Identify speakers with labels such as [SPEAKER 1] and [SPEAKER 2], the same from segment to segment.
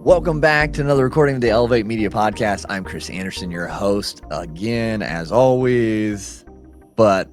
[SPEAKER 1] Welcome back to another recording of the Elevate Media Podcast. I'm Chris Anderson, your host again, as always, but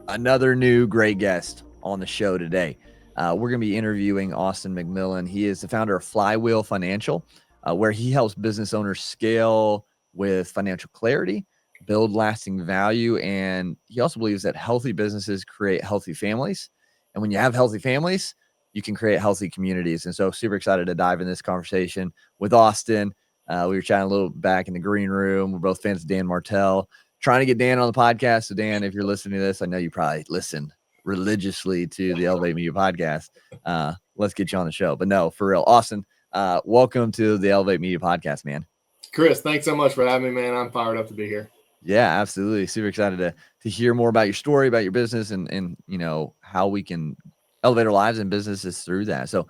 [SPEAKER 1] another new great guest on the show today. We're going to be interviewing Austin McMillan. He is the founder of Flywheel Financial, where he helps business owners scale with financial clarity, build lasting value, and he also believes that healthy businesses create healthy families. And when you have healthy families, you can create healthy communities. And so super excited to dive in this conversation with Austin. We were chatting a little back in the green room. We're both fans of Dan Martell, trying to get Dan on the podcast. So Dan, if you're listening to this, I know you probably listen religiously to the Elevate Media Podcast. Let's get you on the show. But no, for real, Austin, welcome to the Elevate Media Podcast, man.
[SPEAKER 2] Chris, thanks so much for having me, man. I'm fired up to be here.
[SPEAKER 1] Yeah, absolutely. Super excited to hear more about your story, about your business, and you know, how we can elevate our lives and businesses through that. So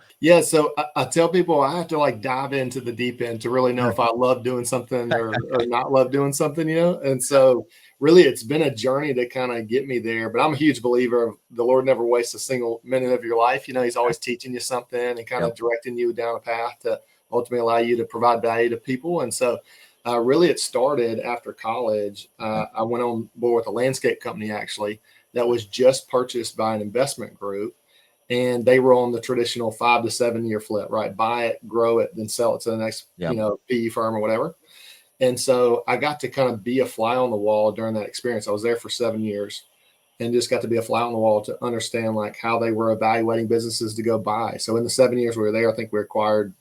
[SPEAKER 2] I tell people I have to like dive into the deep end to really know if I love doing something or not love doing something, you know? And so really it's been a journey to kind of get me there, but I'm a huge believer of the Lord never wastes a single minute of your life. You know, he's always teaching you something and kind of directing you down a path to ultimately allow you to provide value to people. And so really it started after college. I went on board with a landscape company actually that was just purchased by an investment group. And they were on the traditional 5 to 7 year flip, right? Buy it, grow it, then sell it to the next, PE firm or whatever. And so I got to kind of be a fly on the wall during that experience. I was there for 7 years and just got to be a fly on the wall to understand like how they were evaluating businesses to go buy. So in the 7 years we were there, I think we acquired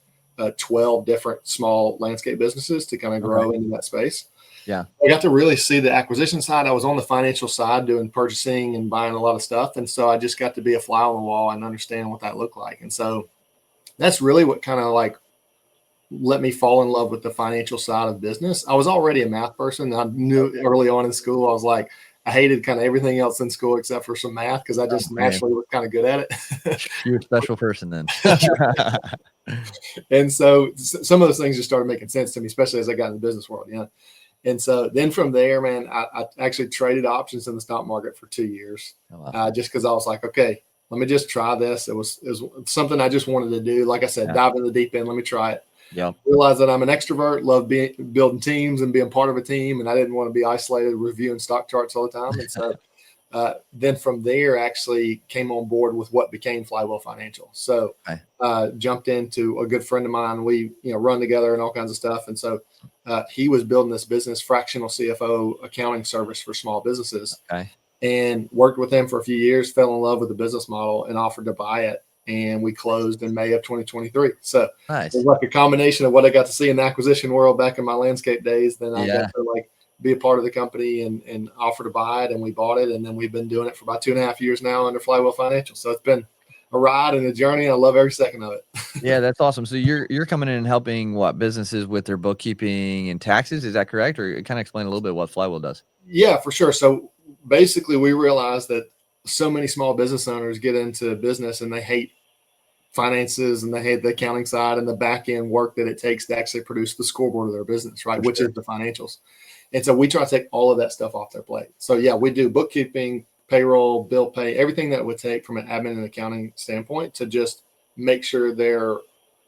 [SPEAKER 2] 12 different small landscape businesses to kind of grow into that space.
[SPEAKER 1] Yeah.
[SPEAKER 2] I got to really see the acquisition side. I was on the financial side doing purchasing and buying a lot of stuff. And so I just got to be a fly on the wall and understand what that looked like. And so that's really what kind of like let me fall in love with the financial side of business. I was already a math person. I knew early on in school, I was like, I hated kind of everything else in school except for some math because I just naturally was kind of good at it.
[SPEAKER 1] You're a special person then.
[SPEAKER 2] And so some of those things just started making sense to me, especially as I got in the business world. Yeah. And so then from there, man, I actually traded options in the stock market for 2 years, just because I was like, okay, let me just try this. It was something I just wanted to do. Like I said, dive in the deep end. Let me try it.
[SPEAKER 1] Yeah.
[SPEAKER 2] Realize that I'm an extrovert, love building teams and being part of a team. And I didn't want to be isolated reviewing stock charts all the time. And so then from there, actually came on board with what became Flywheel Financial. So jumped into a good friend of mine. We run together and all kinds of stuff. And so he was building this business, fractional CFO accounting service for small businesses, and worked with him for a few years, fell in love with the business model and offered to buy it. And we closed in May of 2023. So it was like a combination of what I got to see in the acquisition world back in my landscape days. Then I got to like be a part of the company and offer to buy it. And we bought it. And then we've been doing it for about 2.5 years now under Flywheel Financial. So it's been a ride and a journey. I love every second of it.
[SPEAKER 1] Yeah, that's awesome. So you're coming in and helping businesses with their bookkeeping and taxes. Is that correct? Or kind of explain a little bit what Flywheel does?
[SPEAKER 2] Yeah, for sure. So basically we realized that so many small business owners get into business and they hate finances and they hate the accounting side and the back end work that it takes to actually produce the scoreboard of their business, right? Which is the financials. And so we try to take all of that stuff off their plate. So yeah, we do bookkeeping, payroll, bill pay, everything that would take from an admin and accounting standpoint to just make sure their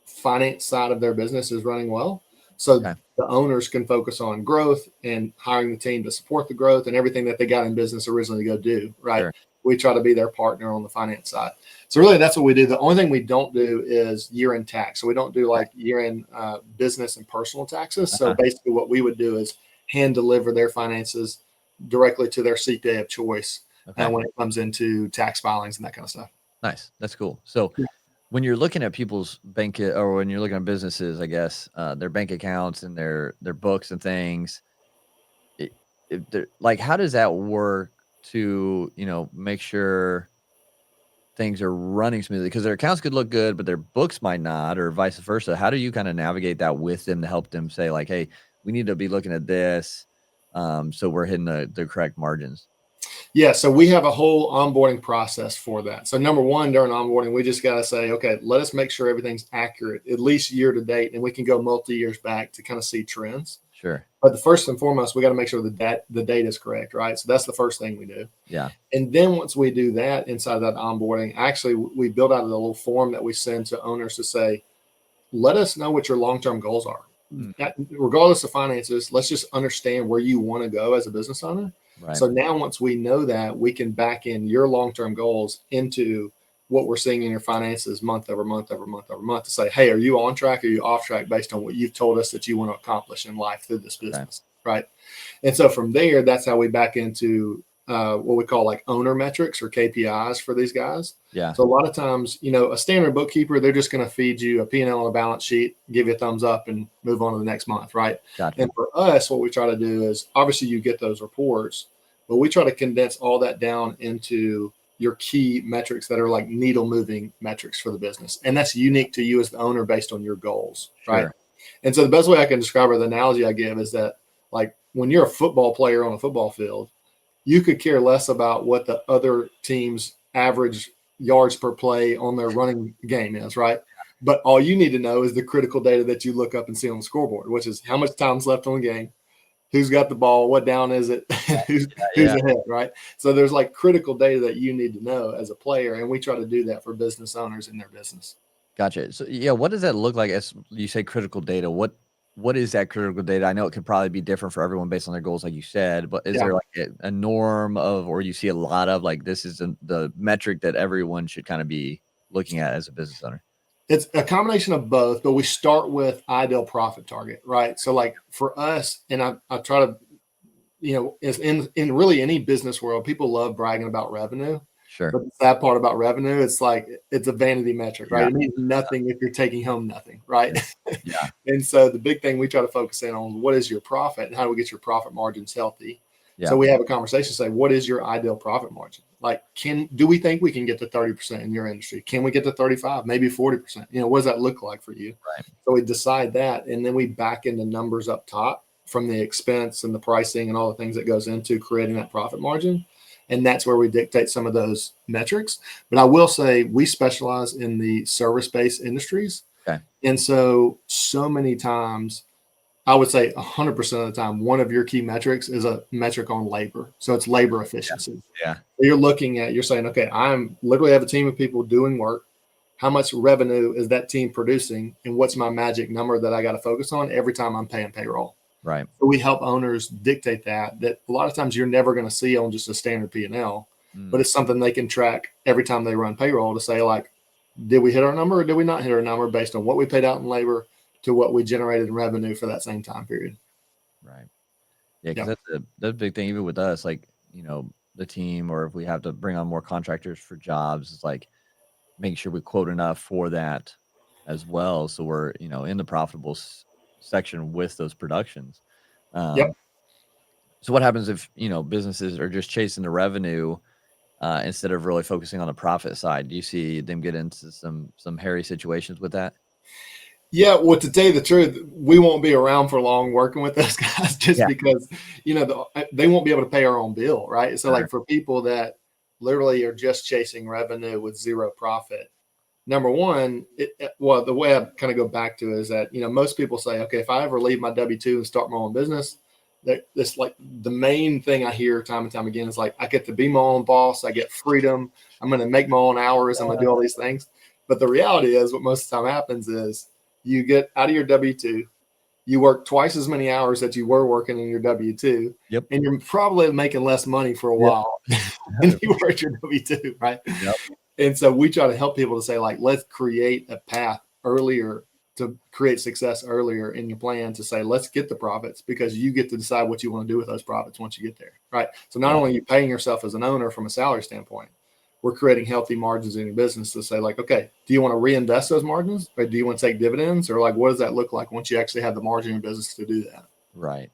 [SPEAKER 2] finance side of their business is running well. So the owners can focus on growth and hiring the team to support the growth and everything that they got in business originally to go do, right? Sure. We try to be their partner on the finance side. So really that's what we do. The only thing we don't do is year-end tax. So we don't do like year-end business and personal taxes. So basically what we would do is hand deliver their finances directly to their CPA of choice when it comes into tax filings and that kind of stuff.
[SPEAKER 1] Nice. That's cool. So when you're looking at people's bank or when you're looking at businesses, I guess, their bank accounts and their books and things, like, how does that work to, make sure things are running smoothly? Because their accounts could look good, but their books might not, or vice versa. How do you kind of navigate that with them to help them say like, hey, we need to be looking at this, so we're hitting the correct margins?
[SPEAKER 2] Yeah, so we have a whole onboarding process for that. So number one, during onboarding, we just got to say, okay, let us make sure everything's accurate, at least year to date, and we can go multi-years back to kind of see trends.
[SPEAKER 1] Sure.
[SPEAKER 2] But the first and foremost, we got to make sure the data is correct, right? So that's the first thing we do.
[SPEAKER 1] Yeah.
[SPEAKER 2] And then once we do that inside of that onboarding, actually we build out a little form that we send to owners to say, let us know what your long-term goals are. Regardless of finances, let's just understand where you want to go as a business owner.
[SPEAKER 1] Right.
[SPEAKER 2] So now once we know that, we can back in your long-term goals into what we're seeing in your finances month over month over month over month to say, hey, are you on track or are you off track based on what you've told us that you want to accomplish in life through this business, right? And so from there, that's how we back into what we call like owner metrics or KPIs for these guys.
[SPEAKER 1] Yeah.
[SPEAKER 2] So a lot of times, a standard bookkeeper, they're just going to feed you a P&L and a balance sheet, give you a thumbs up and move on to the next month, right?
[SPEAKER 1] Gotcha.
[SPEAKER 2] And for us, what we try to do is obviously you get those reports, but we try to condense all that down into your key metrics that are like needle moving metrics for the business. And that's unique to you as the owner based on your goals, right? And so the best way I can describe it, the analogy I give is that like when you're a football player on a football field, you could care less about what the other team's average yards per play on their running game is, right? But all you need to know is the critical data that you look up and see on the scoreboard, which is how much time's left on the game, who's got the ball, what down is it, who's ahead, right? So there's like critical data that you need to know as a player, and we try to do that for business owners in their business.
[SPEAKER 1] Gotcha. So yeah, what does that look like as you say critical data? What is that critical data? I know it could probably be different for everyone based on their goals, like you said, but is there like a norm of, or you see a lot of like, this is the metric that everyone should kind of be looking at as a business owner?
[SPEAKER 2] It's a combination of both, but we start with ideal profit target, right? So like for us, and I try to, is in really any business world, people love bragging about revenue.
[SPEAKER 1] Sure.
[SPEAKER 2] But the sad part about revenue, it's like, it's a vanity metric, right? It means nothing if you're taking home nothing, right?
[SPEAKER 1] Yeah.
[SPEAKER 2] And so the big thing we try to focus in on, what is your profit and how do we get your profit margins healthy?
[SPEAKER 1] Yeah.
[SPEAKER 2] So we have a conversation, say, what is your ideal profit margin? Like, do we think we can get to 30% in your industry? Can we get to 35, maybe 40%? What does that look like for you?
[SPEAKER 1] Right.
[SPEAKER 2] So we decide that, and then we back into numbers up top from the expense and the pricing and all the things that goes into creating that profit margin. And that's where we dictate some of those metrics. But I will say we specialize in the service-based industries.
[SPEAKER 1] Okay. And
[SPEAKER 2] so many times, I would say 100% of the time, one of your key metrics is a metric on labor. So it's labor efficiency.
[SPEAKER 1] Yeah.
[SPEAKER 2] You're saying, okay, I'm literally have a team of people doing work. How much revenue is that team producing? And what's my magic number that I got to focus on every time I'm paying payroll?
[SPEAKER 1] Right.
[SPEAKER 2] So we help owners dictate that a lot of times you're never going to see on just a standard P&L, but it's something they can track every time they run payroll to say like, did we hit our number or did we not hit our number based on what we paid out in labor to what we generated in revenue for that same time period.
[SPEAKER 1] Right. Yeah. Cause that's a big thing, even with us, like, the team, or if we have to bring on more contractors for jobs, it's like making sure we quote enough for that as well. So we're, in the profitable section with those productions. So what happens if, businesses are just chasing the revenue instead of really focusing on the profit side? Do you see them get into some hairy situations with that?
[SPEAKER 2] Yeah, well, to tell you the truth, we won't be around for long working with those guys just because, they won't be able to pay our own bill, right? So like for people that literally are just chasing revenue with zero profit, number one, the way I kind of go back to is that, most people say, okay, if I ever leave my W-2 and start my own business, this like the main thing I hear time and time again is like, I get to be my own boss. I get freedom. I'm going to make my own hours. I'm going to do all these things. But the reality is what most of the time happens is you get out of your W-2, you work twice as many hours that you were working in your W-2, and you're probably making less money for a while than you were at your W-2, right?
[SPEAKER 1] Yep.
[SPEAKER 2] And so we try to help people to say, like, let's create a path earlier to create success earlier in your plan to say, let's get the profits because you get to decide what you want to do with those profits once you get there, right? So not only are you paying yourself as an owner from a salary standpoint, we're creating healthy margins in your business to say like, okay, do you want to reinvest those margins or do you want to take dividends or like, what does that look like once you actually have the margin in your business to do that?
[SPEAKER 1] Right.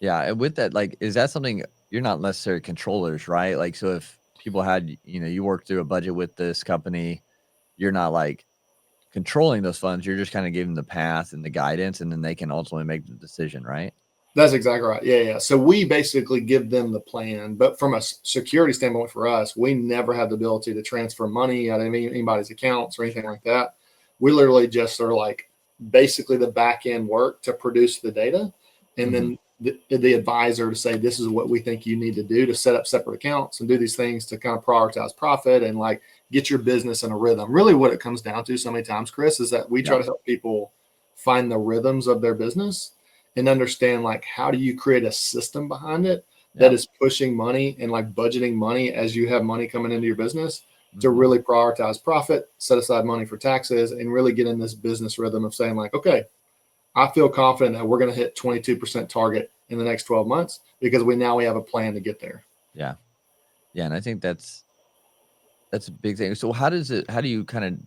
[SPEAKER 1] Yeah. And with that, like, is that something you're not necessarily controllers, right? Like, so if people had, you work through a budget with this company, you're not like controlling those funds. You're just kind of giving the path and the guidance, and then they can ultimately make the decision, right?
[SPEAKER 2] That's exactly right. Yeah. So we basically give them the plan, but from a security standpoint for us, we never have the ability to transfer money out of anybody's accounts or anything like that. We literally just are like basically the back end work to produce the data. And then the advisor to say, this is what we think you need to do to set up separate accounts and do these things to kind of prioritize profit and like get your business in a rhythm. Really what it comes down to so many times, Chris, is that we try to help people find the rhythms of their business and understand like, how do you create a system behind it that is pushing money and like budgeting money as you have money coming into your business to really prioritize profit, set aside money for taxes, and really get in this business rhythm of saying like, okay, I feel confident that we're going to hit 22% target in the next 12 months because we have a plan to get there.
[SPEAKER 1] Yeah. Yeah. And I think that's a big thing. So how do you kind of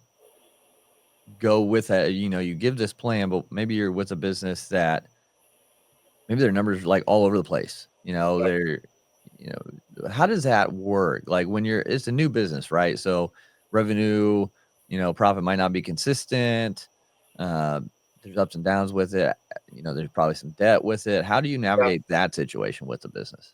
[SPEAKER 1] go with that? You give this plan, but maybe you're with a business that maybe their numbers are like all over the place.
[SPEAKER 2] Yep.
[SPEAKER 1] They're, how does that work? Like when it's a new business, right? So revenue, profit might not be consistent. Uh, there's ups and downs with it. There's probably some debt with it. How do you
[SPEAKER 2] Yeah.
[SPEAKER 1] navigate that situation with the business?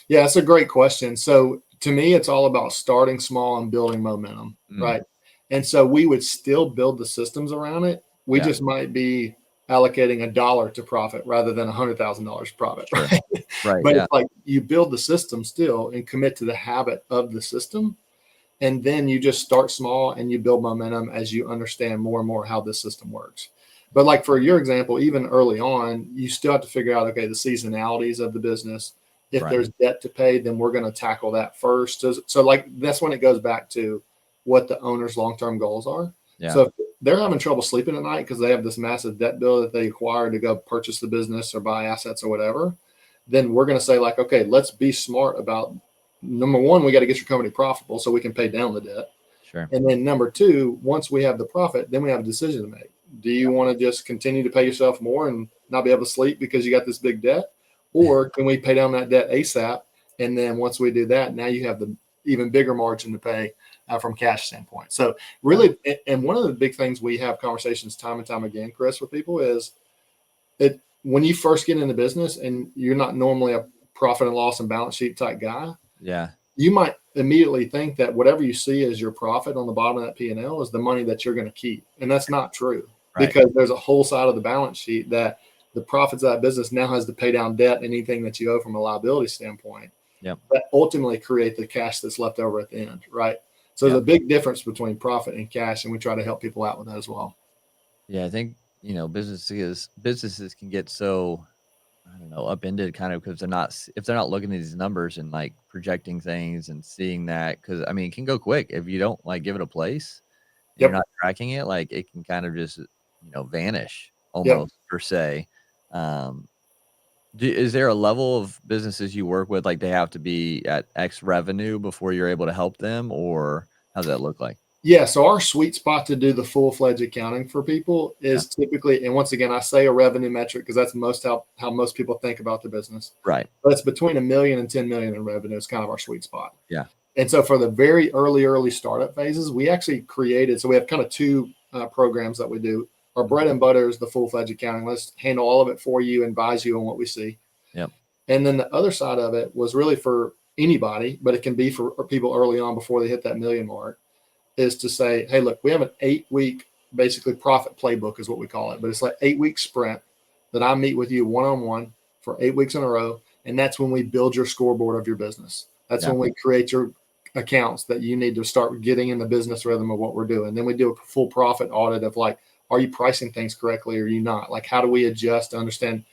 [SPEAKER 2] Yeah, that's a great question. So to me, it's all about starting small and building momentum, right? And so we would still build the systems around it. We just might be allocating $1 to profit rather than $100,000 profit,
[SPEAKER 1] Sure.
[SPEAKER 2] right?
[SPEAKER 1] Right.
[SPEAKER 2] But
[SPEAKER 1] Yeah.
[SPEAKER 2] it's like you build the system still and commit to the habit of the system. And then you just start small and you build momentum as you understand more and more how this system works. But like for your example, even early on, you still have to figure out, okay, the seasonalities of the business. If
[SPEAKER 1] Right.
[SPEAKER 2] there's debt to pay, then we're going to tackle that first. So like that's when it goes back to what the owner's long-term goals are.
[SPEAKER 1] Yeah.
[SPEAKER 2] So if they're having trouble sleeping at night because they have this massive debt bill that they acquired to go purchase the business or buy assets or whatever, then we're going to say like, okay, let's be smart about number one, we got to get your company profitable so we can pay down the debt.
[SPEAKER 1] Sure.
[SPEAKER 2] And then number two, once we have the profit, then we have a decision to make. Do you want to just continue to pay yourself more and not be able to sleep because you got this big debt? Or can we pay down that debt ASAP? And then once we do that, now you have the even bigger margin to pay from cash standpoint. So really, and one of the big things we have conversations time and time again, Chris, with people is that when you first get into business and you're not normally a profit and loss and balance sheet type guy,
[SPEAKER 1] Yeah.
[SPEAKER 2] you might immediately think that whatever you see as your profit on the bottom of that P&L is the money that you're going to keep. And that's not true because there's a whole side of the balance sheet that the profits of that business now has to pay down debt and anything that you owe from a liability standpoint.
[SPEAKER 1] Yep.
[SPEAKER 2] That ultimately create the cash that's left over at the end, right? So there's a big difference between profit and cash, and we try to help people out with that as well.
[SPEAKER 1] Yeah, I think, businesses can get so, I don't know, upended kind of because if they're not looking at these numbers and like projecting things and seeing that, because I mean, it can go quick if you don't like give it a place and you're not tracking it, like it can kind of just, vanish almost per se. Is there a level of businesses you work with, like they have to be at X revenue before you're able to help them, or how's that look like?
[SPEAKER 2] Yeah, so our sweet spot to do the full-fledged accounting for people is typically, and once again, I say a revenue metric because that's how most people think about their business.
[SPEAKER 1] Right.
[SPEAKER 2] But it's between $1 million and $10 million in revenue is kind of our sweet spot.
[SPEAKER 1] Yeah.
[SPEAKER 2] And so for the very early startup phases, we actually created, so we have kind of two programs that we do. Our bread and butter is the full-fledged accounting. Let's handle all of it for you and advise you on what we see.
[SPEAKER 1] Yep.
[SPEAKER 2] And then the other side of it was really for anybody, but it can be for people early on before they hit that million mark, is to say, hey, look, we have an 8-week basically profit playbook is what we call it. But it's like 8-week sprint that I meet with you one-on-one for 8 weeks in a row. And that's when we build your scoreboard of your business. That's when we create your accounts that you need to start getting in the business rhythm of what we're doing. Then we do a full profit audit of like, are you pricing things correctly or are you not? Like, how do we adjust to understand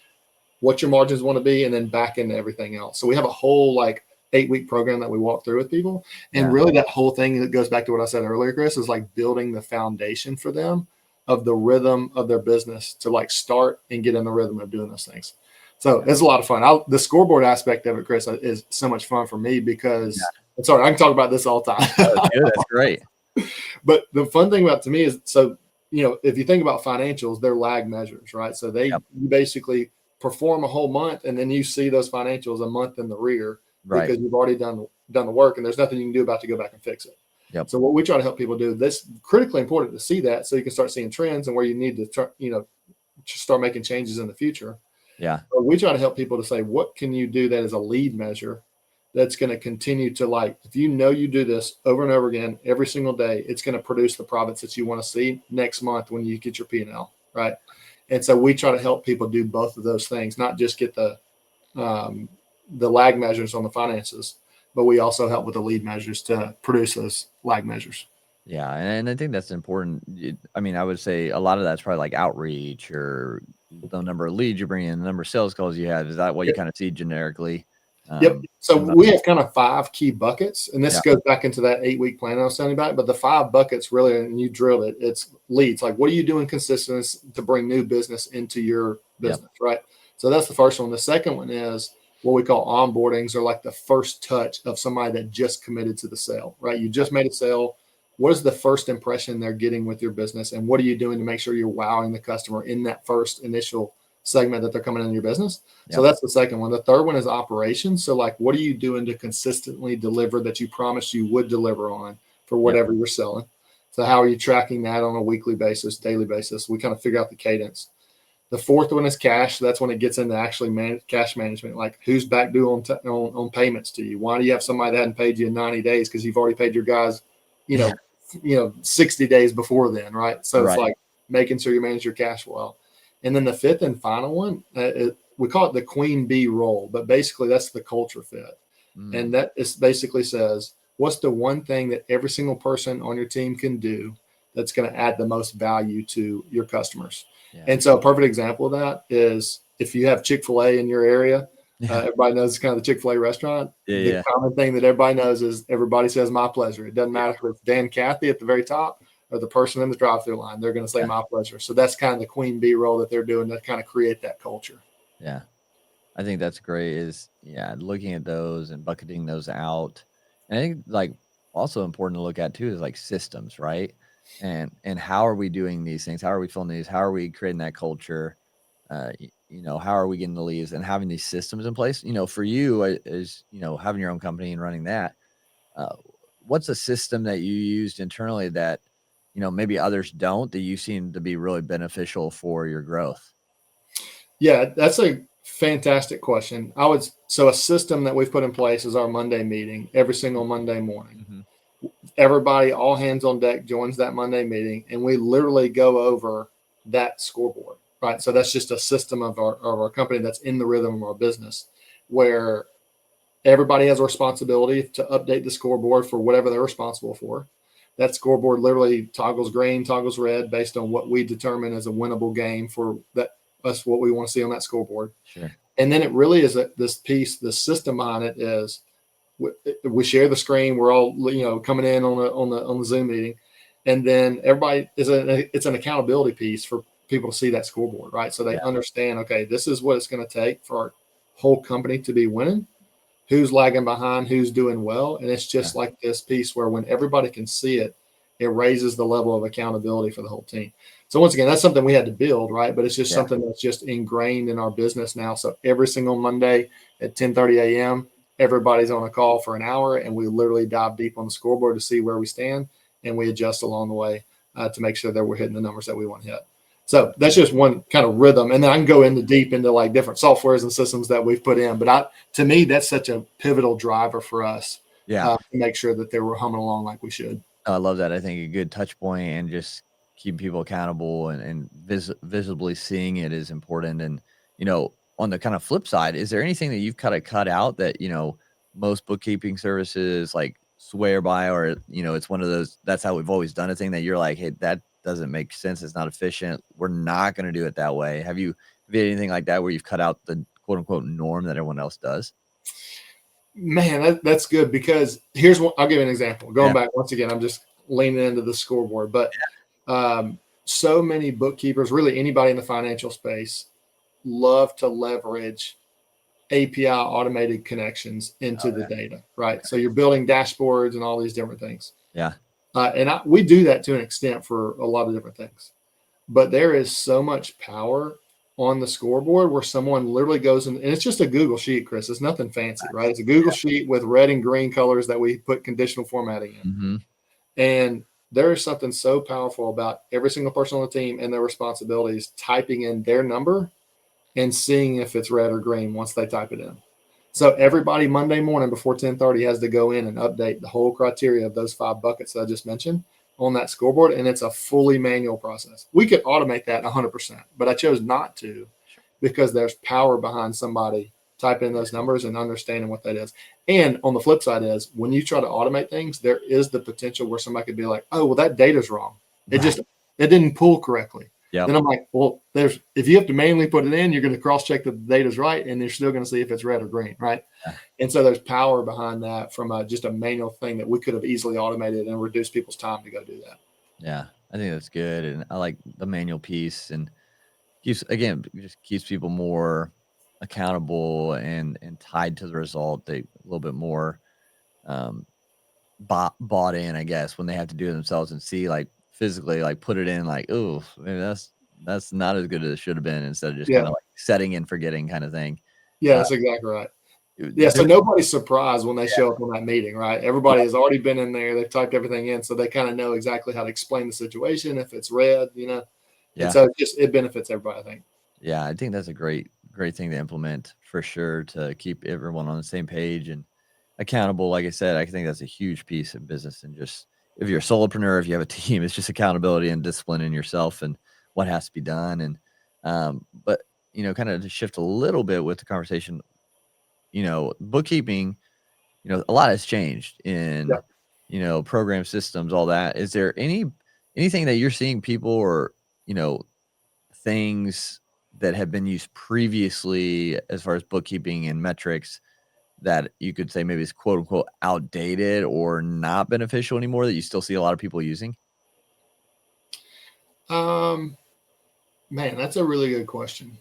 [SPEAKER 2] what your margins want to be and then back into everything else? So we have a whole like 8-week program that we walk through with people. And really that whole thing that goes back to what I said earlier, Chris, is like building the foundation for them of the rhythm of their business to like start and get in the rhythm of doing those things. So it's a lot of fun. The scoreboard aspect of it, Chris, is so much fun for me because sorry, I can talk about this all the time.
[SPEAKER 1] That's great.
[SPEAKER 2] But the fun thing about to me is, so, if you think about financials, they're lag measures, right? So you basically perform a whole month and then you see those financials a month in the rear because you've already done the work and there's nothing you can do about to go back and fix it.
[SPEAKER 1] Yep.
[SPEAKER 2] So what we try to help people do, this critically important to see that so you can start seeing trends and where you need to start making changes in the future.
[SPEAKER 1] Yeah.
[SPEAKER 2] But we try to help people to say, what can you do that is a lead measure that's going to continue to, like, if you do this over and over again every single day, it's going to produce the profits that you want to see next month when you get your P&L, right? And so we try to help people do both of those things, not just get the lag measures on the finances, but we also help with the lead measures to produce those lag measures.
[SPEAKER 1] Yeah, and I think that's important. I mean, I would say a lot of that's probably like outreach or the number of leads you bring in, the number of sales calls you have. Is that what you kind of see generically?
[SPEAKER 2] Yep. So
[SPEAKER 1] In
[SPEAKER 2] we have kind of 5 key buckets, and this
[SPEAKER 1] yeah,
[SPEAKER 2] goes back into that 8-week plan I was telling you about. But the 5 buckets really, and you drilled it, it's leads. Like, what are you doing consistent to bring new business into your
[SPEAKER 1] yep,
[SPEAKER 2] business, right? So that's the first one. The second one is what we call onboardings, or like the first touch of somebody that just committed to the sale, right? You just made a sale. What is the first impression they're getting with your business, and what are you doing to make sure you're wowing the customer in that first initial segment that they're coming into your business? So
[SPEAKER 1] yep,
[SPEAKER 2] that's the second one. The third one is operations. So, like, what are you doing to consistently deliver that you promised you would deliver on for
[SPEAKER 1] yep,
[SPEAKER 2] whatever you're selling? So, how are you tracking that on a weekly basis, daily basis? We kind of figure out the cadence. The fourth one is cash. That's when it gets into actually cash management. Like, who's back due on payments to you? Why do you have somebody that hadn't paid you in 90 days because you've already paid your guys, you
[SPEAKER 1] yeah,
[SPEAKER 2] know, 60 days before then, right? So it's
[SPEAKER 1] right,
[SPEAKER 2] like making sure you manage your cash well. And then the fifth and final one, we call it the queen bee role, but basically that's the culture fit. And
[SPEAKER 1] mm,
[SPEAKER 2] that is basically says, what's the one thing that every single person on your team can do that's going to add the most value to your customers?
[SPEAKER 1] yeah,
[SPEAKER 2] And so a perfect example of that is if you have Chick-fil-A in your area,
[SPEAKER 1] yeah,
[SPEAKER 2] everybody knows kind of the Chick-fil-A restaurant.
[SPEAKER 1] yeah,
[SPEAKER 2] The
[SPEAKER 1] yeah,
[SPEAKER 2] common thing that everybody knows is everybody says my pleasure. It doesn't
[SPEAKER 1] yeah,
[SPEAKER 2] matter if it's Dan Cathy at the very top or the person in the drive-through line. They're going to say
[SPEAKER 1] yeah,
[SPEAKER 2] my pleasure. So that's kind of the queen bee role that they're doing to kind of create that culture.
[SPEAKER 1] yeah. I think that's great. Is yeah, looking at those and bucketing those out. And I think like also important to look at too is like systems, right? And how are we doing these things? How are we filling these? How are we creating that culture? How are we getting the leads and having these systems in place? For you is having your own company and running that. Uh, what's a system that you used internally that maybe others don't that you seem to be really beneficial for your growth?
[SPEAKER 2] Yeah, that's a fantastic question. So a system that we've put in place is our Monday meeting every single Monday morning.
[SPEAKER 1] Mm-hmm.
[SPEAKER 2] Everybody, all hands on deck, joins that Monday meeting, and we literally go over that scoreboard, right? So that's just a system of our company that's in the rhythm of our business, where everybody has a responsibility to update the scoreboard for whatever they're responsible for. That scoreboard literally toggles green, toggles red based on what we determine as a winnable game for that us what we want to see on that scoreboard.
[SPEAKER 1] Sure.
[SPEAKER 2] And then it really is this piece, the system behind it is we share the screen. We're all coming in on the Zoom meeting, and then everybody it's an accountability piece for people to see that scoreboard, right? So they
[SPEAKER 1] Yeah.
[SPEAKER 2] understand, okay, this is what it's going to take for our whole company to be winning. Who's lagging behind? Who's doing well? And it's
[SPEAKER 1] Yeah.
[SPEAKER 2] just like this piece where when everybody can see it, it raises the level of accountability for the whole team. So once again, that's something we had to build, right? But it's just
[SPEAKER 1] Yeah.
[SPEAKER 2] something that's just ingrained in our business now. So every single Monday at 10:30 a.m., everybody's on a call for an hour, and we literally dive deep on the scoreboard to see where we stand, and we adjust along the way to make sure that we're hitting the numbers that we want to hit. So that's just one kind of rhythm, and then I can go into deep into like different softwares and systems that we've put in. But to me, that's such a pivotal driver for us
[SPEAKER 1] Yeah.
[SPEAKER 2] to make sure that they were humming along like we should.
[SPEAKER 1] I love that. I think a good touch point and just keeping people accountable and visibly seeing it is important. And, on the kind of flip side, is there anything that you've kind of cut out that, most bookkeeping services like swear by, or, it's one of those, that's how we've always done a thing that you're like, hey, that doesn't make sense. It's not efficient. We're not going to do it that way. Have you had anything like that where you've cut out the quote unquote norm that everyone else does?
[SPEAKER 2] Man, that's good because here's one. I'll give you an example. Going
[SPEAKER 1] Yeah.
[SPEAKER 2] back once again, I'm just leaning into the scoreboard, but so many bookkeepers, really anybody in the financial space, love to leverage API automated connections into
[SPEAKER 1] Oh,
[SPEAKER 2] the
[SPEAKER 1] yeah.
[SPEAKER 2] data, right? So
[SPEAKER 1] Okay.
[SPEAKER 2] you're building dashboards and all these different things.
[SPEAKER 1] Yeah.
[SPEAKER 2] We do that to an extent for a lot of different things. But there is so much power on the scoreboard where someone literally goes and it's just a Google sheet, Chris. It's nothing fancy, right? It's a Google sheet with red and green colors that we put conditional formatting in.
[SPEAKER 1] Hmm.
[SPEAKER 2] And there is something so powerful about every single person on the team and their responsibilities typing in their number and seeing if it's red or green once they type it in. So everybody Monday morning before 10:30 has to go in and update the whole criteria of those 5 buckets that I just mentioned on that scoreboard, and it's a fully manual process. We could automate that 100%, but I chose not to
[SPEAKER 1] Sure.
[SPEAKER 2] because there's power behind somebody typing in
[SPEAKER 1] Yeah.
[SPEAKER 2] those numbers and understanding what that is. And on the flip side is when you try to automate things, there is the potential where somebody could be like, oh, well, that data's wrong. It
[SPEAKER 1] Right.
[SPEAKER 2] it didn't pull correctly.
[SPEAKER 1] Yep.
[SPEAKER 2] Then I'm like, well, if you have to manually put it in, you're going to cross check that the data's right, and you're still going to see if it's red or green, right?
[SPEAKER 1] Yeah.
[SPEAKER 2] And so there's power behind that from just a manual thing that we could have easily automated and reduced people's time to go do that.
[SPEAKER 1] Yeah. I think that's good. And I like the manual piece, and just keeps people more accountable and tied to the result. They a little bit more um bought in, I guess, when they have to do it themselves and see like physically, like put it in like, oh, maybe that's not as good as it should have been, instead of just
[SPEAKER 2] Yeah.
[SPEAKER 1] kind of like setting and forgetting kind of thing.
[SPEAKER 2] Yeah,
[SPEAKER 1] Uh,
[SPEAKER 2] that's exactly right. Yeah, so
[SPEAKER 1] there,
[SPEAKER 2] nobody's surprised when they
[SPEAKER 1] yeah,
[SPEAKER 2] show up on that meeting, right? Everybody has already been in there. They've typed everything in, so they kind of know exactly how to explain the situation if it's red, And
[SPEAKER 1] yeah,
[SPEAKER 2] so it benefits everybody, I think.
[SPEAKER 1] yeah. I think that's a great thing to implement for sure, to keep everyone on the same page and accountable. Like I said, I think that's a huge piece of business, and just if you're a solopreneur, if you have a team, it's just accountability and discipline in yourself and what has to be done. And but kind of to shift a little bit with the conversation, bookkeeping, a lot has changed
[SPEAKER 2] Yeah.
[SPEAKER 1] in, program systems, all that. Is there anything that you're seeing people, or, you know, things that have been used previously as far as bookkeeping and metrics that you could say maybe is quote unquote outdated or not beneficial anymore, that you still see a lot of people using?
[SPEAKER 2] Um, Man, that's a really good question.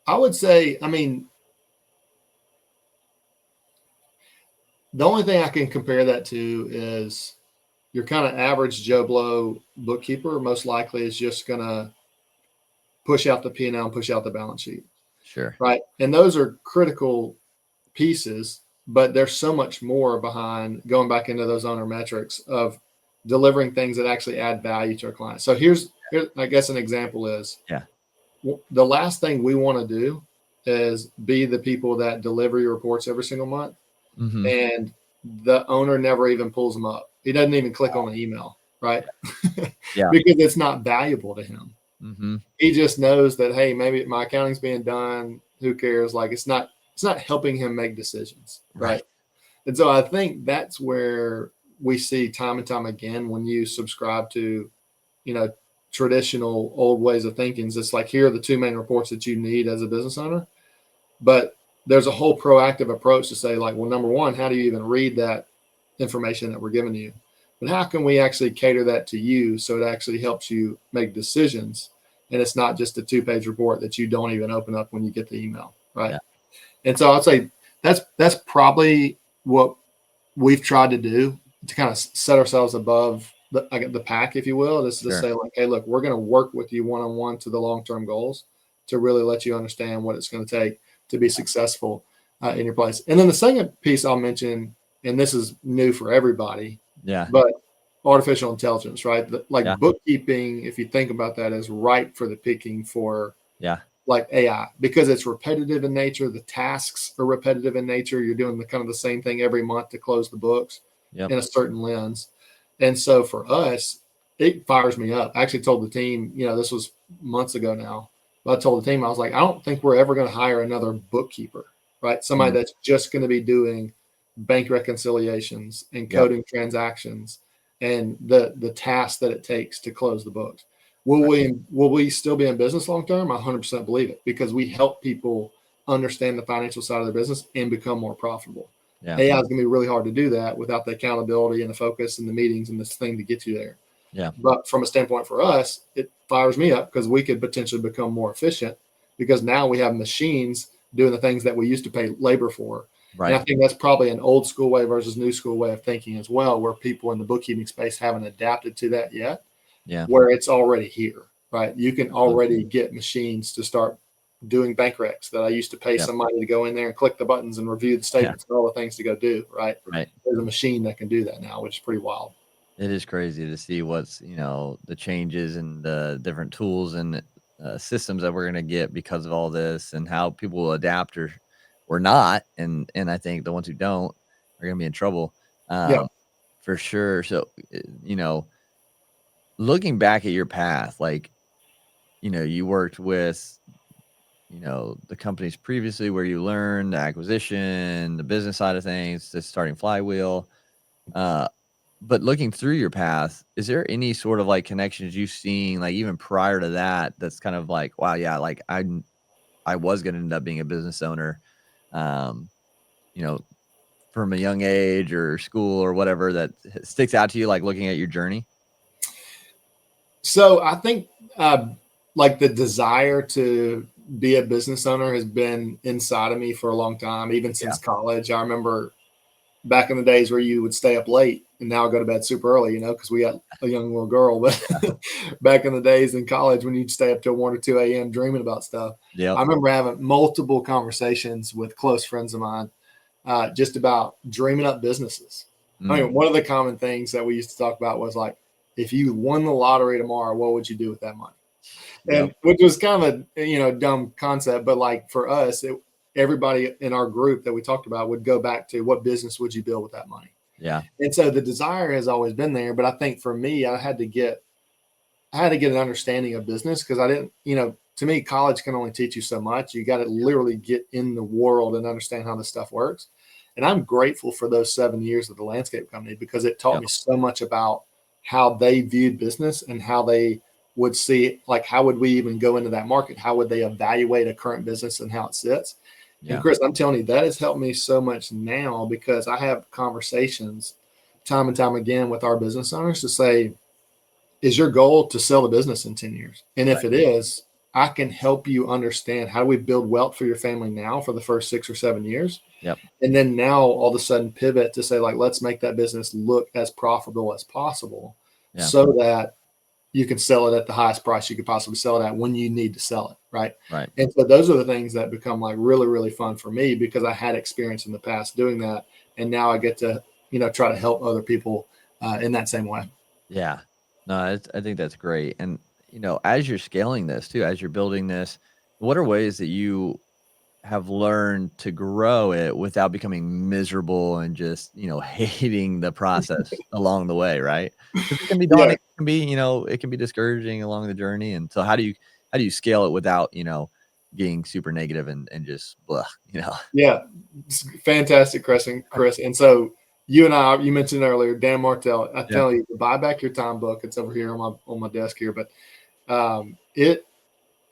[SPEAKER 2] I would say, I mean, the only thing I can compare that to is your kind of average Joe Blow bookkeeper most likely is just going to push out the P&L and push out the balance sheet,
[SPEAKER 1] Sure.
[SPEAKER 2] right? And those are critical pieces, but there's so much more behind going back into those owner metrics of delivering things that actually add value to our clients. So here, I guess an example is
[SPEAKER 1] Yeah.
[SPEAKER 2] the last thing we want to do is be the people that deliver your reports every single month,
[SPEAKER 1] Hmm.
[SPEAKER 2] and the owner never even pulls them up. He doesn't even click on the email, right?
[SPEAKER 1] Yeah.
[SPEAKER 2] Because it's not valuable to him.
[SPEAKER 1] Hmm.
[SPEAKER 2] He just knows that, hey, maybe my accounting's being done. Who cares? Like it's not helping him make decisions,
[SPEAKER 1] Right.
[SPEAKER 2] right? And so I think that's where we see time and time again when you subscribe to, you know, traditional old ways of thinking. It's like, here are the two main reports that you need as a business owner. But there's a whole proactive approach to say, like, well, number one, how do you even read that information that we're giving you? But how can we actually cater that to you so it actually helps you make decisions? And it's not just a 2-page report that you don't even open up when you get the email, right?
[SPEAKER 1] Yeah.
[SPEAKER 2] And so I'd say that's probably what we've tried to do to kind of set ourselves above the pack, if you will, is to
[SPEAKER 1] Sure.
[SPEAKER 2] say, like, hey, look, we're going to work with you one-on-one to the long-term goals to really let you understand what it's going to take to be successful in your place. And then the second piece I'll mention, and this is new for everybody,
[SPEAKER 1] Yeah.
[SPEAKER 2] but artificial intelligence, right? Like
[SPEAKER 1] Yeah.
[SPEAKER 2] bookkeeping, if you think about that, is ripe for the picking for
[SPEAKER 1] Yeah.
[SPEAKER 2] like AI, because it's repetitive in nature. The tasks are repetitive in nature. You're doing the kind of the same thing every month to close the books
[SPEAKER 1] Yep.
[SPEAKER 2] in a certain lens. And so for us, it fires me up. I actually told the team, this was months ago now, but I told the team, I was like, I don't think we're ever going to hire another bookkeeper, right? Somebody
[SPEAKER 1] Mm.
[SPEAKER 2] that's just going to be doing bank reconciliations and
[SPEAKER 1] Yep.
[SPEAKER 2] coding transactions and the task that it takes to close the books. Will
[SPEAKER 1] Right.
[SPEAKER 2] we still be in business long term? I 100% believe it, because we help people understand the financial side of their business and become more profitable.
[SPEAKER 1] Yeah.
[SPEAKER 2] AI is going to be really hard to do that without the accountability and the focus and the meetings and this thing to get you there.
[SPEAKER 1] Yeah.
[SPEAKER 2] But from a standpoint for us, it fires me up because we could potentially become more efficient, because now we have machines doing the things that we used to pay labor for. And
[SPEAKER 1] Right.
[SPEAKER 2] I think that's probably an old school way versus new school way of thinking as well, where people in the bookkeeping space haven't adapted to that yet,
[SPEAKER 1] Yeah.
[SPEAKER 2] where it's already here, right? You can
[SPEAKER 1] Absolutely.
[SPEAKER 2] already get machines to start doing bank recs that I used to pay
[SPEAKER 1] Yep.
[SPEAKER 2] somebody to go in there and click the buttons and review the
[SPEAKER 1] Yeah.
[SPEAKER 2] statements and all the things to go do, right?
[SPEAKER 1] Right.
[SPEAKER 2] There's a machine that can do that now, which is pretty wild.
[SPEAKER 1] It is crazy to see what's, the changes and the different tools and systems that we're going to get because of all this, and how people will adapt or not. And I think the ones who don't are going to be in trouble,
[SPEAKER 2] Yeah.
[SPEAKER 1] um, for sure. So, looking back at your path, like, you worked with the companies previously where you learned the acquisition, the business side of things, just starting Flywheel. Uh, but looking through your path, is there any sort of like connections you've seen, like even prior to that, that's kind of like, wow, yeah, like I was going to end up being a business owner, um, you know, from a young age or school or whatever that sticks out to you, like looking at your journey?
[SPEAKER 2] So I think like the desire to be a business owner has been inside of me for a long time, even
[SPEAKER 1] Yeah.
[SPEAKER 2] since college. I remember back in the days where you would stay up late and now go to bed super early, because we got a young little girl. But back in the days in college when you'd stay up till 1 or 2 a.m. dreaming about stuff, I
[SPEAKER 1] Yep.
[SPEAKER 2] remember having multiple conversations with close friends of mine just about dreaming up businesses. I
[SPEAKER 1] Mm,
[SPEAKER 2] mean, one of the common things that we used to talk about was like, if you won the lottery tomorrow, what would you do with that money?
[SPEAKER 1] yep.
[SPEAKER 2] And which was kind of a dumb concept, but like for us, everybody in our group that we talked about would go back to what business would you build with that money?
[SPEAKER 1] Yeah.
[SPEAKER 2] And so the desire has always been there, but I think for me, I had to get an understanding of business because I didn't, to me, college can only teach you so much. You got to literally get in the world and understand how this stuff works. And I'm grateful for those 7 years of the landscape company because it taught
[SPEAKER 1] Yep.
[SPEAKER 2] me so much about how they viewed business and how they would see, like, how would we even go into that market? How would they evaluate a current business and how it sits? And
[SPEAKER 1] Yeah.
[SPEAKER 2] Chris, I'm telling you, that has helped me so much now because I have conversations time and time again with our business owners to say, is your goal to sell the business in 10 years? And if
[SPEAKER 1] Right.
[SPEAKER 2] it is, I can help you understand how do we build wealth for your family now for the first 6 or 7 years.
[SPEAKER 1] Yep.
[SPEAKER 2] And then now all of a sudden pivot to say, like, let's make that business look as profitable as possible
[SPEAKER 1] Yeah.
[SPEAKER 2] so that you can sell it at the highest price you could possibly sell it at when you need to sell it. Right.
[SPEAKER 1] Right.
[SPEAKER 2] And so those are the things that become like really, really fun for me because I had experience in the past doing that. And now I get to, try to help other people in that same way.
[SPEAKER 1] Yeah. No, I think that's great. And, as you're scaling this too, as you're building this, what are ways that you have learned to grow it without becoming miserable and just, hating the process along the way, right? Because it can be
[SPEAKER 2] Yeah.
[SPEAKER 1] daunting, it can be, it can be discouraging along the journey. And so how do you scale it without, getting super negative and just blah,
[SPEAKER 2] Yeah, it's fantastic, Chris. And so you and you mentioned earlier, Dan Martell. I
[SPEAKER 1] Yeah.
[SPEAKER 2] tell you, to buy back your time book. It's over here on my desk here, but it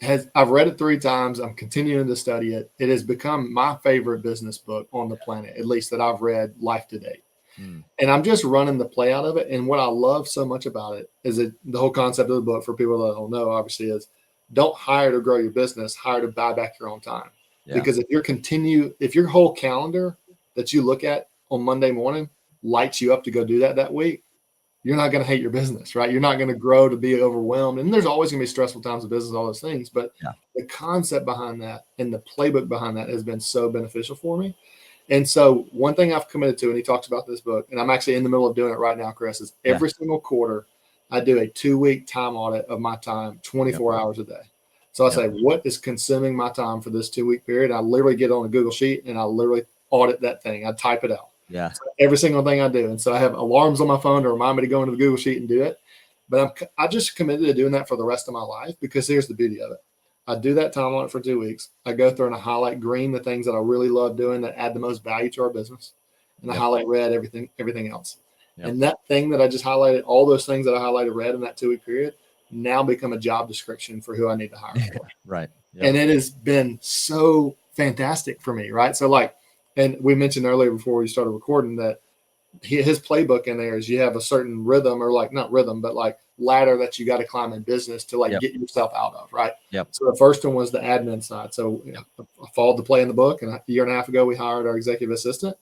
[SPEAKER 2] has. I've read it 3 times. I'm continuing to study it. It has become my favorite business book on the planet, at least that I've read life to date.
[SPEAKER 1] Mm,
[SPEAKER 2] And I'm just running the play out of it. And what I love so much about it is that the whole concept of the book for people that don't know, obviously, is don't hire to grow your business, hire to buy back your own time.
[SPEAKER 1] yeah.
[SPEAKER 2] Because if your whole calendar that you look at on Monday morning lights you up to go do that week, you're not going to hate your business, right? You're not going to grow to be overwhelmed. And there's always going to be stressful times of business, all those things. But
[SPEAKER 1] Yeah.
[SPEAKER 2] the concept behind that and the playbook behind that has been so beneficial for me. And so one thing I've committed to, and he talks about this book, and I'm actually in the middle of doing it right now, Chris, is
[SPEAKER 1] Yeah.
[SPEAKER 2] every single quarter, I do a 2-week time audit of my time,
[SPEAKER 1] Yep.
[SPEAKER 2] 24 hours a day. So I
[SPEAKER 1] Yep.
[SPEAKER 2] say, what is consuming my time for this 2-week period? I literally get on a Google sheet and I literally audit that thing. I type it out.
[SPEAKER 1] Yeah.
[SPEAKER 2] So every single thing I do. And so I have alarms on my phone to remind me to go into the Google sheet and do it. But I just committed to doing that for the rest of my life because here's the beauty of it. I do that time on it for 2 weeks. I go through and I highlight green the things that I really love doing that add the most value to our business, and I
[SPEAKER 1] Yep.
[SPEAKER 2] highlight red everything else.
[SPEAKER 1] Yep.
[SPEAKER 2] And that thing that I just highlighted, all those things that I highlighted red in that 2-week period, now become a job description for who I need to hire for.
[SPEAKER 1] Right. Yep.
[SPEAKER 2] And it has been so fantastic for me, right? So like, and we mentioned earlier before we started recording that his playbook in there is you have a certain rhythm or like not rhythm, but like ladder that you got to climb in business to like
[SPEAKER 1] Yep.
[SPEAKER 2] get yourself out of, right?
[SPEAKER 1] Yep.
[SPEAKER 2] So the first one was the admin side. So I followed the play in the book, and a year and a half ago we hired our executive assistant,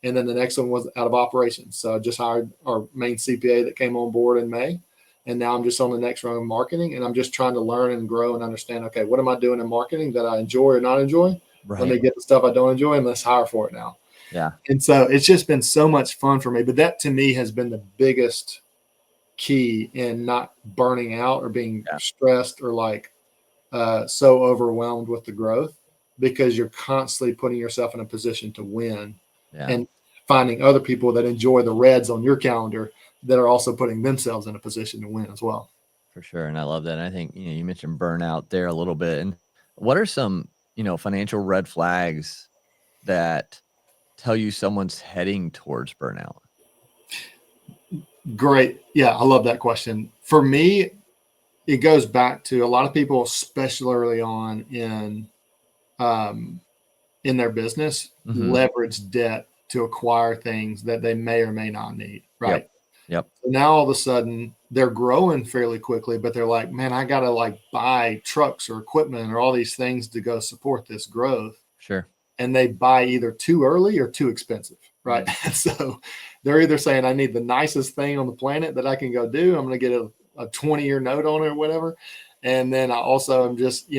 [SPEAKER 2] and then the next one was out of operations. So I just hired our main CPA that came on board in May, and now I'm just on the next rung of marketing, and I'm just trying to learn and grow and understand. Okay, what am I doing in marketing that I enjoy or not enjoy? Let
[SPEAKER 1] Right.
[SPEAKER 2] me get the stuff I don't enjoy and let's hire for it now.
[SPEAKER 1] Yeah.
[SPEAKER 2] And so it's just been so much fun for me. But that to me has been the biggest key in not burning out or being
[SPEAKER 1] Yeah.
[SPEAKER 2] stressed or like so overwhelmed with the growth because you're constantly putting yourself in a position to win
[SPEAKER 1] Yeah.
[SPEAKER 2] and finding other people that enjoy the reds on your calendar that are also putting themselves in a position to win as well.
[SPEAKER 1] For sure. And I love that. And I think, you mentioned burnout there a little bit. And what are some financial red flags that tell you someone's heading towards burnout?
[SPEAKER 2] Great. Yeah, I love that question. For me, it goes back to a lot of people, especially early on in their business,
[SPEAKER 1] Mm-hmm.
[SPEAKER 2] leverage debt to acquire things that they may or may not need. Right.
[SPEAKER 1] Yep.
[SPEAKER 2] So now all of a sudden they're growing fairly quickly, but they're like, man, I got to like buy trucks or equipment or all these things to go support this growth.
[SPEAKER 1] Sure.
[SPEAKER 2] And they buy either too early or too expensive. Right.
[SPEAKER 1] Mm-hmm.
[SPEAKER 2] So they're either saying, I need the nicest thing on the planet that I can go do. I'm going to get a 20-year note on it or whatever. And then I also am just,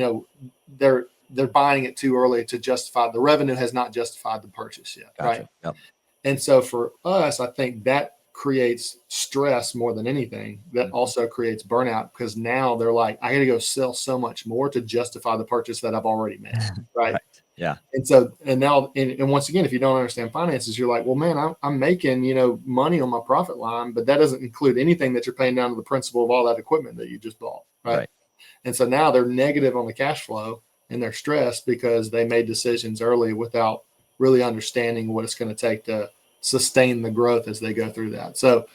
[SPEAKER 2] they're buying it too early to justify the revenue has not justified the purchase yet.
[SPEAKER 1] Gotcha.
[SPEAKER 2] Right.
[SPEAKER 1] Yep.
[SPEAKER 2] And so for us, I think that creates stress more than anything. That also creates burnout because now they're like, I got to go sell so much more to justify the purchase that I've already made. Right.
[SPEAKER 1] Right. Yeah.
[SPEAKER 2] And so, and now, and once again, if you don't understand finances, you're like, well, man, I'm making, money on my profit line, but that doesn't include anything that you're paying down to the principal of all that equipment that you just bought. Right. And so now they're negative on the cash flow and they're stressed because they made decisions early without really understanding what it's going to take to sustain the growth as they go through that. So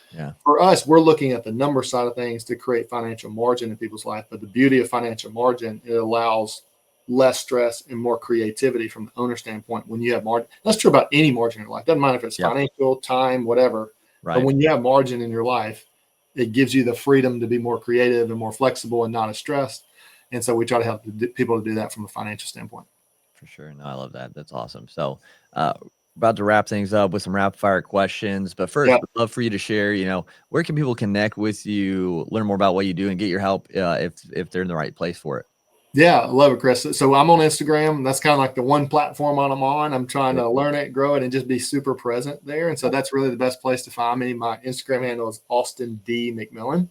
[SPEAKER 2] for us, we're looking at the number side of things to create financial margin in people's life. But the beauty of financial margin, it allows less stress and more creativity from the owner standpoint when you have margin. That's true about any margin in your life. Doesn't matter if it's financial, time, whatever. Right. But when you have margin in your life, it gives you the freedom to be more creative and more flexible and not as stressed. And so we try to help people to do that from a financial standpoint.
[SPEAKER 1] For sure. No, I love that. That's awesome. So, about to wrap things up with some rapid fire questions. But first, I'd love for you to share, where can people connect with you, learn more about what you do, and get your help if they're in the right place for it?
[SPEAKER 2] Yeah, I love it, Chris. So I'm on Instagram. That's kind of like the one platform I'm on. I'm trying to learn it, grow it, and just be super present there. And so that's really the best place to find me. My Instagram handle is Austin D. McMillan.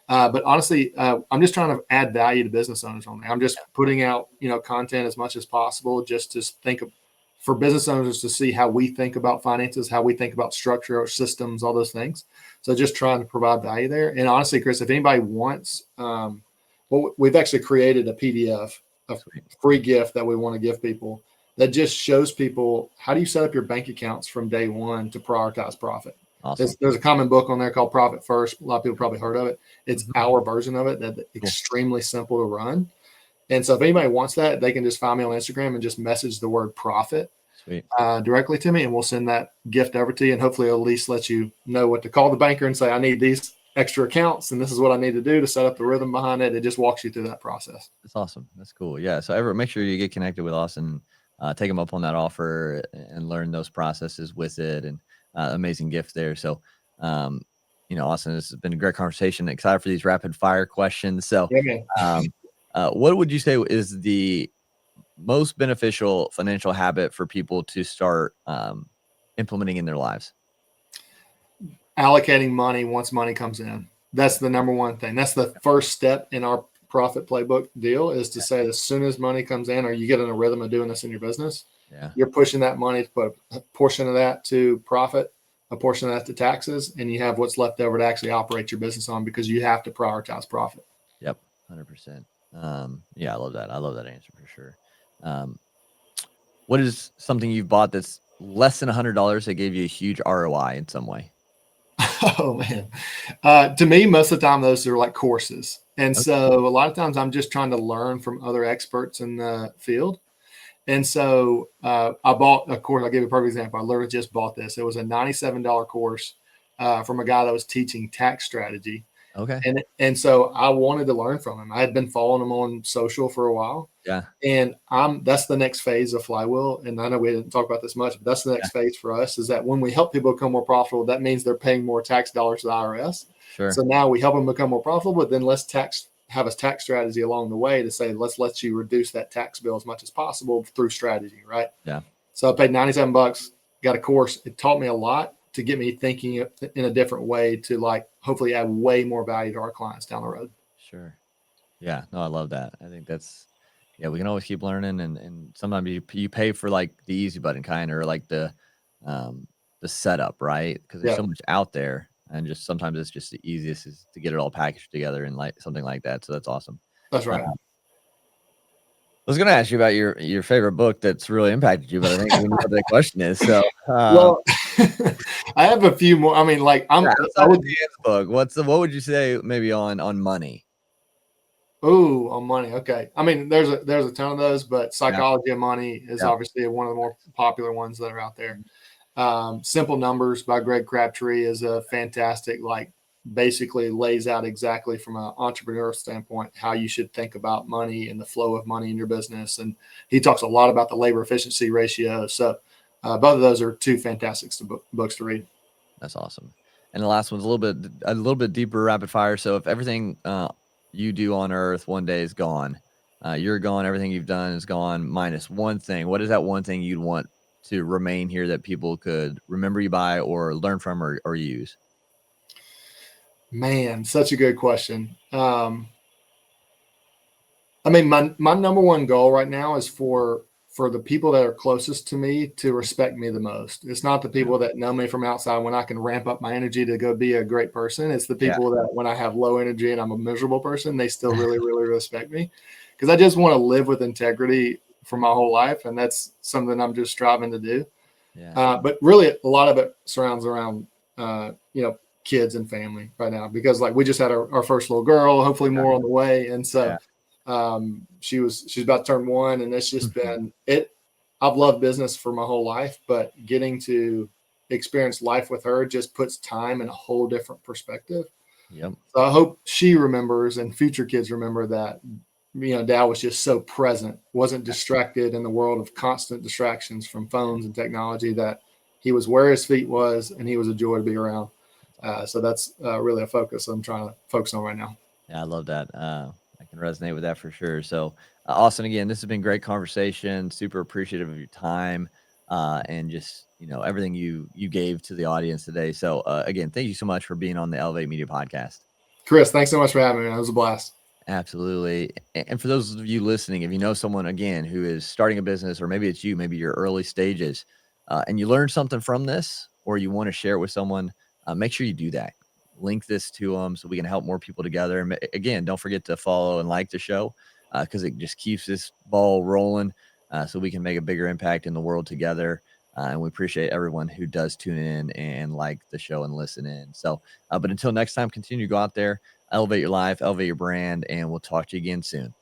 [SPEAKER 2] But honestly, I'm just trying to add value to business owners on there. I'm just putting out, content as much as possible, just to think of, for business owners to see how we think about finances, how we think about structure or systems, all those things. So just trying to provide value there. And honestly, Chris, if anybody wants, well, we've actually created a PDF, a free gift that we want to give people that just shows people how do you set up your bank accounts from day one to prioritize profit. Awesome. There's a common book on there called Profit First. A lot of people probably heard of it. It's our version of it that's extremely simple to run. And so if anybody wants that, they can just find me on Instagram and just message the word profit directly to me, and we'll send that gift over to you. And hopefully it'll at least let you know what to call the banker and say, I need these extra accounts, and this is what I need to do to set up the rhythm behind it. It just walks you through that process.
[SPEAKER 1] That's awesome. That's cool. Yeah. So make sure you get connected with Austin, take him up on that offer and learn those processes with it, and amazing gift there. So, Austin, this has been a great conversation. Excited for these rapid fire questions. So, what would you say is the most beneficial financial habit for people to start implementing in their lives?
[SPEAKER 2] Allocating money once money comes in. That's the number one thing. That's the first step in our profit playbook deal, is to say as soon as money comes in, or you get in a rhythm of doing this in your business, you're pushing that money to put a portion of that to profit, a portion of that to taxes, and you have what's left over to actually operate your business on, because you have to prioritize profit.
[SPEAKER 1] Yep. 100%. I love that. I love that answer for sure. What is something you've bought that's less than $100 that gave you a huge ROI in some way?
[SPEAKER 2] Oh man. To me, most of the time, those are like courses. And so a lot of times I'm just trying to learn from other experts in the field. And so I bought a course. I'll give you a perfect example. I literally just bought this. It was a $97 course from a guy that was teaching tax strategy.
[SPEAKER 1] Okay.
[SPEAKER 2] And so I wanted to learn from him. I had been following him on social for a while.
[SPEAKER 1] Yeah.
[SPEAKER 2] And that's the next phase of Flywheel. And I know we didn't talk about this much, but that's the next phase for us, is that when we help people become more profitable, that means they're paying more tax dollars to the IRS.
[SPEAKER 1] Sure.
[SPEAKER 2] So now we help them become more profitable, but then let's have a tax strategy along the way to say, let's let you reduce that tax bill as much as possible through strategy. Right.
[SPEAKER 1] Yeah.
[SPEAKER 2] So I paid $97, got a course. It taught me a lot to get me thinking in a different way to hopefully add way more value to our clients down the road.
[SPEAKER 1] Sure. Yeah. No, I love that. I think we can always keep learning, and sometimes you pay for like the easy button kind, or like the setup, right? Because there's so much out there, and just sometimes it's just the easiest is to get it all packaged together and like something like that. So that's awesome.
[SPEAKER 2] That's right.
[SPEAKER 1] was going to ask you about your favorite book that's really impacted you, but I think we know what that question is. So,
[SPEAKER 2] Well, I have a few more. I mean, like I
[SPEAKER 1] outside of
[SPEAKER 2] would.
[SPEAKER 1] Dan's book, what would you say maybe on money?
[SPEAKER 2] Ooh, on money. Okay. I mean, there's a ton of those, but
[SPEAKER 1] Yeah,
[SPEAKER 2] Psychology of Money is
[SPEAKER 1] yeah,
[SPEAKER 2] obviously one of the more popular ones that are out there. Simple Numbers by Greg Crabtree is a fantastic, like basically lays out exactly from an entrepreneur standpoint how you should think about money and the flow of money in your business. And he talks a lot about the labor efficiency ratio. So both of those are two fantastic books to read.
[SPEAKER 1] that's awesome. And the last one's a little bit deeper rapid fire. So if everything you do on Earth one day is gone, you're gone. Everything you've done is gone, minus one thing. What is that one thing you'd want to remain here that people could remember you by, or learn from, or use?
[SPEAKER 2] Man, such a good question. I mean, my number one goal right now is for the people that are closest to me to respect me the most. It's not the people that know me from outside when I can ramp up my energy to go be a great person. It's the
[SPEAKER 1] Yeah,
[SPEAKER 2] people that when I have low energy and I'm a miserable person, they still really, really respect me. Because I just want to live with integrity for my whole life. And that's something I'm just striving to do.
[SPEAKER 1] yeah,
[SPEAKER 2] But really, a lot of it surrounds around, kids and family right now, because like we just had our first little girl, hopefully
[SPEAKER 1] yeah,
[SPEAKER 2] more on the way. And
[SPEAKER 1] yeah.
[SPEAKER 2] so she's about to turn one, and it's just
[SPEAKER 1] Mhm.
[SPEAKER 2] been it. I've loved business for my whole life, but getting to experience life with her just puts time in a whole different perspective.
[SPEAKER 1] Yep.
[SPEAKER 2] So I hope she remembers and future kids remember that, Dad was just so present, wasn't distracted in the world of constant distractions from phones and technology, that he was where his feet was and he was a joy to be around. So that's really a focus I'm trying to focus on right now.
[SPEAKER 1] Yeah, I love that. I can resonate with that for sure. So, Austin, again, this has been great conversation. Super appreciative of your time, and just everything you gave to the audience today. So, again, thank you so much for being on the Elevate Media Podcast.
[SPEAKER 2] Chris, thanks so much for having me. It was a blast.
[SPEAKER 1] Absolutely. And for those of you listening, if you know someone again who is starting a business, or maybe it's you, maybe your early stages, and you learned something from this, or you want to share it with someone, make sure you do that. Link this to them so we can help more people together. And again, don't forget to follow and like the show, because it just keeps this ball rolling, so we can make a bigger impact in the world together. And we appreciate everyone who does tune in and like the show and listen in. So, but until next time, continue to go out there, elevate your life, elevate your brand, and we'll talk to you again soon.